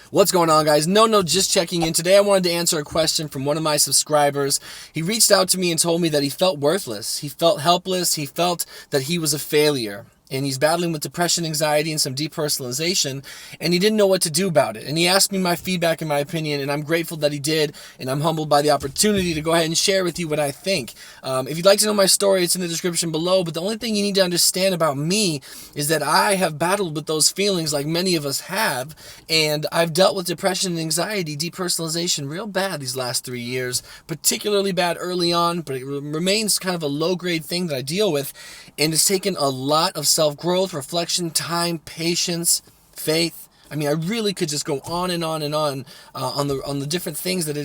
What's going on, guys? No, just checking in. Today I wanted to answer a question from one of my subscribers. He reached out to me and told me that he felt worthless. He felt helpless. He felt that he was a failure. And he's battling with depression, anxiety, and some depersonalization, and he didn't know what to do about it. And he asked me my feedback and my opinion, and I'm grateful that he did, and I'm humbled by the opportunity to go ahead and share with you what I think. If you'd like to know my story, it's in the description below, but the only thing you need to understand about me is that I have battled with those feelings like many of us have, and I've dealt with depression and anxiety, depersonalization real bad these last 3 years, particularly bad early on, but it remains kind of a low-grade thing that I deal with, and it's taken a lot of self-growth, reflection, time, patience, faith. I mean, I really could just go on and on and on on the different things that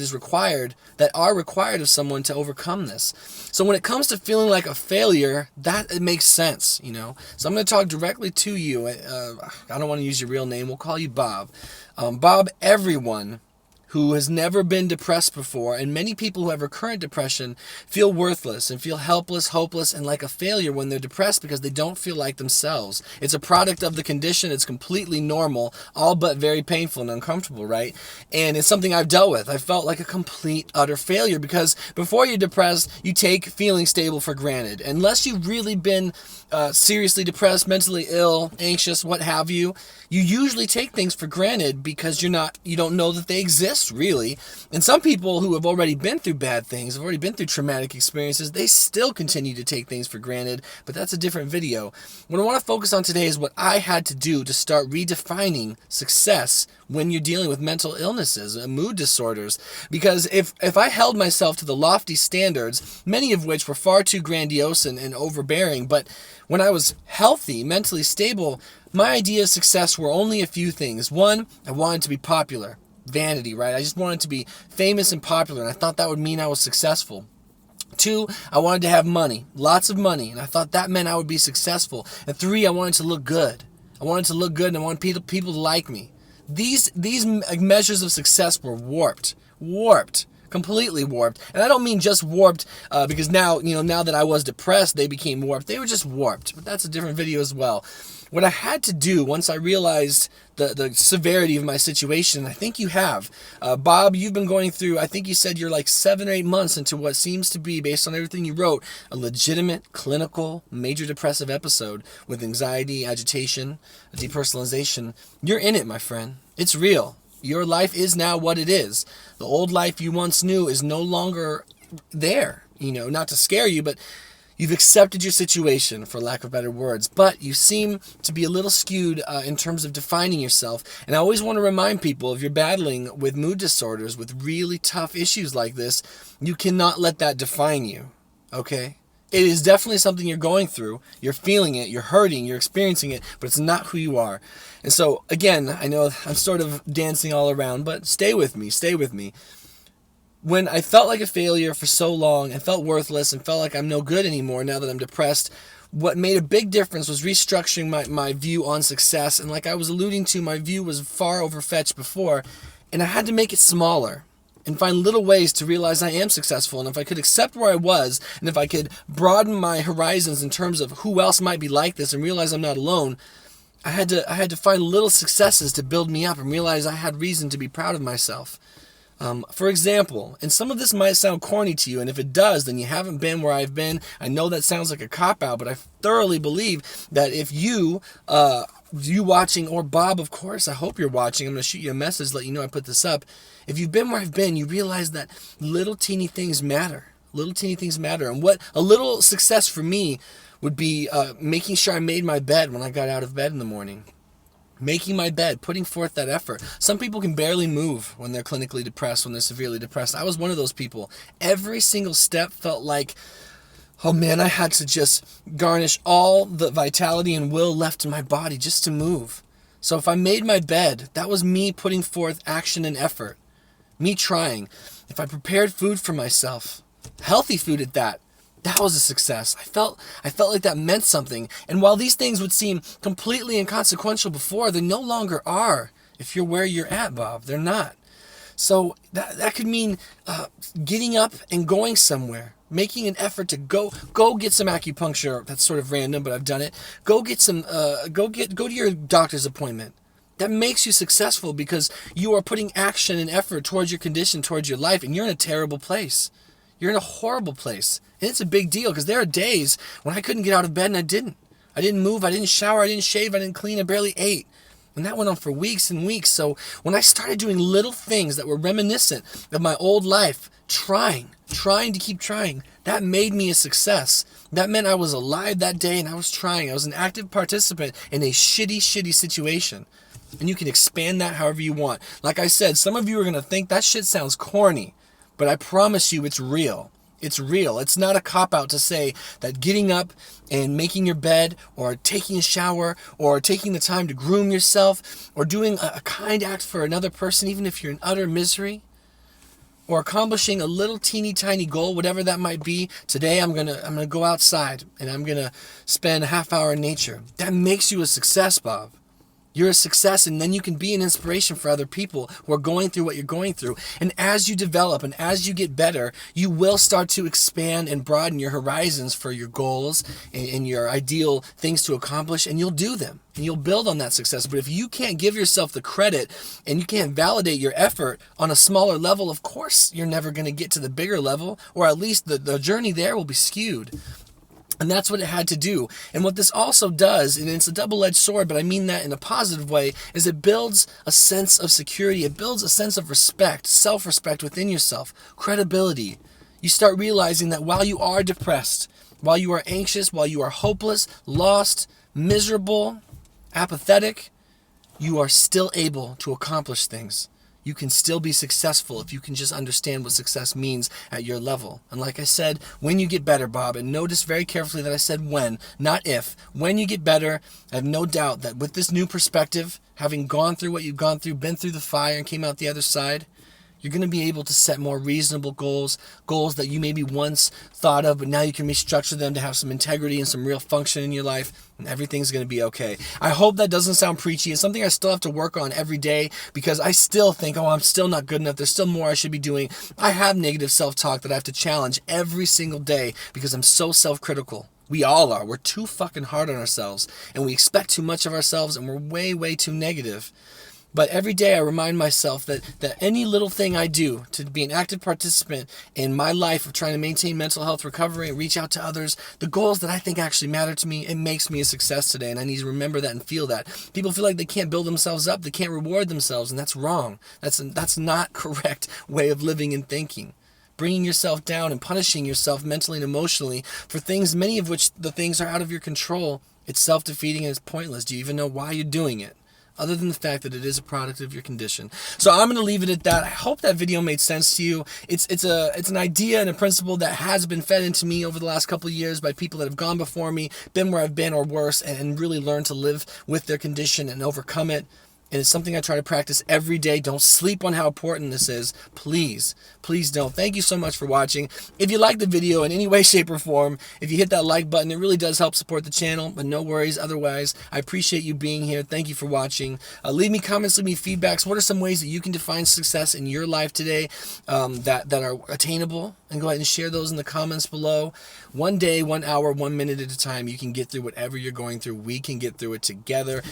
are required of someone to overcome this. So when it comes to feeling like a failure, it makes sense, you know. So I'm going to talk directly to you. I don't want to use your real name. We'll call you Bob. Bob, everyone who has never been depressed before, and many people who have recurrent depression feel worthless and feel helpless, hopeless, and like a failure when they're depressed because they don't feel like themselves. It's a product of the condition. It's completely normal, all but very painful and uncomfortable, right? And it's something I've dealt with. I felt like a complete, utter failure because before you're depressed, you take feeling stable for granted. Unless you've really been seriously depressed, mentally ill, anxious, what have you, you usually take things for granted because you don't know that they exist, really. And some people who have already been through bad things, have already been through traumatic experiences, they still continue to take things for granted, but that's a different video. What I want to focus on today is what I had to do to start redefining success when you're dealing with mental illnesses and mood disorders. Because if I held myself to the lofty standards, many of which were far too grandiose and overbearing, but when I was healthy, mentally stable, my idea of success were only a few things. One, I wanted to be popular. Vanity, right? I just wanted to be famous and popular, and I thought that would mean I was successful. Two, I wanted to have money, lots of money, and I thought that meant I would be successful. And three, I wanted to look good. I wanted to look good, and I wanted people to like me. These measures of success were warped, completely warped. And I don't mean just warped because now that I was depressed, they became warped. They were just warped, but that's a different video as well. What I had to do once I realized the severity of my situation, I think you have. Bob, you've been going through, I think you said you're like 7 or 8 months into what seems to be, based on everything you wrote, a legitimate, clinical, major depressive episode with anxiety, agitation, depersonalization. You're in it, my friend. It's real. Your life is now what it is. The old life you once knew is no longer there. Not to scare you, but you've accepted your situation, for lack of better words, but you seem to be a little skewed in terms of defining yourself. And I always want to remind people, if you're battling with mood disorders, with really tough issues like this, you cannot let that define you, okay? It is definitely something you're going through. You're feeling it, you're hurting, you're experiencing it, but it's not who you are. And so, again, I know I'm sort of dancing all around, but stay with me. When I felt like a failure for so long, I felt worthless and felt like I'm no good anymore now that I'm depressed, what made a big difference was restructuring my view on success. And like I was alluding to, my view was far overfetched before, and I had to make it smaller and find little ways to realize I am successful. And if I could accept where I was, and if I could broaden my horizons in terms of who else might be like this and realize I'm not alone, I had to find little successes to build me up and realize I had reason to be proud of myself. For example, and some of this might sound corny to you, and if it does, then you haven't been where I've been. I know that sounds like a cop-out, but I thoroughly believe that if you watching, or Bob, of course, I hope you're watching, I'm going to shoot you a message, let you know I put this up. If you've been where I've been, you realize that little teeny things matter. And what a little success for me would be making sure I made my bed when I got out of bed in the morning. Making my bed, putting forth that effort. Some people can barely move when they're clinically depressed, when they're severely depressed. I was one of those people. Every single step felt like, oh man, I had to just garnish all the vitality and will left in my body just to move. So if I made my bed, that was me putting forth action and effort. Me trying. If I prepared food for myself, healthy food at that was a success. I felt like that meant something. And while these things would seem completely inconsequential before, they no longer are. If you're where you're at, Bob, they're not. So that could mean getting up and going somewhere, making an effort to go get some acupuncture. That's sort of random, but I've done it. Go to your doctor's appointment. That makes you successful because you are putting action and effort towards your condition, towards your life, and you're in a terrible place. You're in a horrible place. And it's a big deal because there are days when I couldn't get out of bed and I didn't. I didn't move, I didn't shower, I didn't shave, I didn't clean, I barely ate. And that went on for weeks and weeks. So when I started doing little things that were reminiscent of my old life, trying to keep trying, that made me a success. That meant I was alive that day and I was trying. I was an active participant in a shitty situation. And you can expand that however you want. Like I said, some of you are going to think that shit sounds corny, but I promise you it's real. It's real. It's not a cop-out to say that getting up and making your bed or taking a shower or taking the time to groom yourself or doing a kind act for another person, even if you're in utter misery, or accomplishing a little teeny tiny goal, whatever that might be. Today I'm gonna go outside and I'm gonna spend a half hour in nature. That makes you a success, Bob. You're a success, and then you can be an inspiration for other people who are going through what you're going through. And as you develop and as you get better, you will start to expand and broaden your horizons for your goals and your ideal things to accomplish, and you'll do them. And you'll build on that success. But if you can't give yourself the credit and you can't validate your effort on a smaller level, of course you're never going to get to the bigger level, or at least the journey there will be skewed. And that's what it had to do. And what this also does, and it's a double-edged sword, but I mean that in a positive way, is it builds a sense of security. It builds a sense of respect, self-respect within yourself, credibility. You start realizing that while you are depressed, while you are anxious, while you are hopeless, lost, miserable, apathetic, you are still able to accomplish things. You can still be successful if you can just understand what success means at your level. And like I said, when you get better, Bob, and notice very carefully that I said when, not if. When you get better, I have no doubt that with this new perspective, having gone through what you've gone through, been through the fire and came out the other side, you're going to be able to set more reasonable goals that you maybe once thought of, but now you can restructure them to have some integrity and some real function in your life, and everything's going to be okay. I hope that doesn't sound preachy. It's something I still have to work on every day because I still think, I'm still not good enough. There's still more I should be doing. I have negative self-talk that I have to challenge every single day because I'm so self-critical. We all are. We're too fucking hard on ourselves, and we expect too much of ourselves, and we're way, way too negative. But every day I remind myself that any little thing I do to be an active participant in my life of trying to maintain mental health recovery and reach out to others, the goals that I think actually matter to me, it makes me a success today. And I need to remember that and feel that. People feel like they can't build themselves up, they can't reward themselves, and that's wrong. That's not correct way of living and thinking. Bringing yourself down and punishing yourself mentally and emotionally for things, many of which the things are out of your control, it's self-defeating and it's pointless. Do you even know why you're doing it? Other than the fact that it is a product of your condition. So I'm going to leave it at that. I hope that video made sense to you. It's an idea and a principle that has been fed into me over the last couple of years by people that have gone before me, been where I've been or worse, and really learned to live with their condition and overcome it. And it's something I try to practice every day. Don't sleep on how important this is. Please, please don't. Thank you so much for watching. If you like the video in any way, shape, or form, if you hit that like button, it really does help support the channel. But no worries. Otherwise, I appreciate you being here. Thank you for watching. Leave me comments, leave me feedbacks. What are some ways that you can define success in your life today that are attainable? And go ahead and share those in the comments below. 1 day, 1 hour, 1 minute at a time, you can get through whatever you're going through. We can get through it together.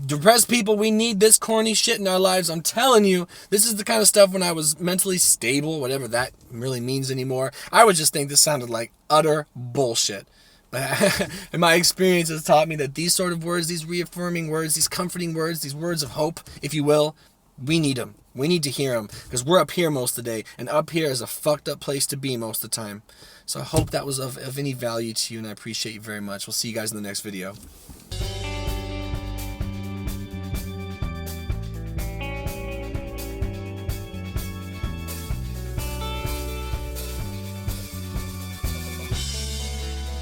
Depressed people, we need this corny shit in our lives. I'm telling you, this is the kind of stuff when I was mentally stable, whatever that really means anymore. I would just think this sounded like utter bullshit. And my experience has taught me that these sort of words, these reaffirming words, these comforting words, these words of hope, if you will, we need them. We need to hear them because we're up here most of the day, and up here is a fucked up place to be most of the time. So I hope that was of any value to you, and I appreciate you very much. We'll see you guys in the next video.